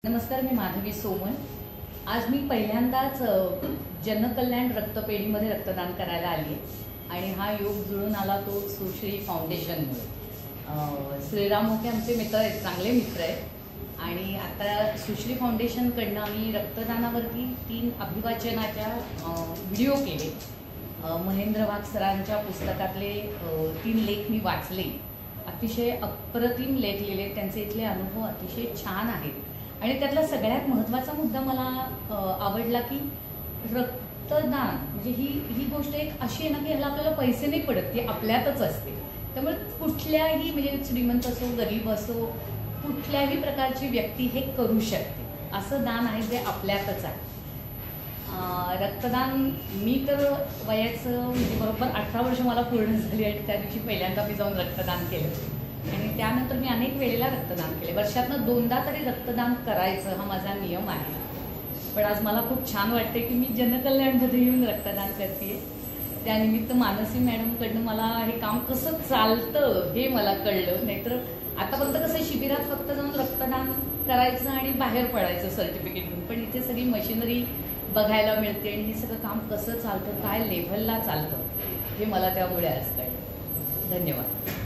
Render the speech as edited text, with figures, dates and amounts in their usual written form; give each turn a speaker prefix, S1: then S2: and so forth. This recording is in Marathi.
S1: नमस्कार, मी माधवी सोमन। आज मी पहिल्यांदाच जनकल्याण रक्तपेढीमध्ये रक्तदान करायला आली आहे आणि हा योग जुळून आला तो सुश्री फाउंडेशनमुळे। श्रीराम मोठे आमचे मित्र आहेत, चांगले मित्र आहेत आणि आता सुश्री फाउंडेशनकडनं आम्ही रक्तदानावरती 3 अभिवाचनाच्या व्हिडिओ केले। महेंद्र वाघ सरांच्या पुस्तकातले 3 लेख मी वाचले। अतिशय अप्रतिम लेख लिहिले, त्यांचे इथले अनुभव अतिशय छान आहेत आणि त्यातला सगळ्यात महत्त्वाचा मुद्दा मला आवडला की रक्तदान म्हणजे ही गोष्ट एक अशी आहे ना की ह्याला आपल्याला पैसे नाही पडत, ती आपल्यातच असते। त्यामुळे कुठल्याही म्हणजे श्रीमंत असो गरीब असो कुठल्याही प्रकारची व्यक्ती हे करू शकते, असं दान आहे जे आपल्यातच आहे। रक्तदान मी तर वयाचं म्हणजे बरोबर 18 वर्ष मला पूर्ण झाली आणि त्या दिवशी पहिल्यांदा मी जाऊन रक्तदान केलं आणि त्यानंतर मी अनेक वेळेला रक्तदान केले। वर्षातनं 2दा तरी रक्तदान करायचं हा माझा नियम आहे। पण आज मला खूप छान वाटते की मी जनकल्याणमध्ये येऊन रक्तदान करते। त्यानिमित्त मानसी मॅडमकडनं मला हे काम कसं चालतं हे मला कळलं। नाहीतर आतापर्यंत कसं शिबिरात फक्त जाऊन रक्तदान करायचं आणि बाहेर पडायचं सर्टिफिकेट घेऊन, पण इथे सगळी मशिनरी बघायला मिळते आणि हे सगळं काम कसं चालतं, काय लेव्हलला चालतं हे मला त्यामुळे आज कळलं। धन्यवाद।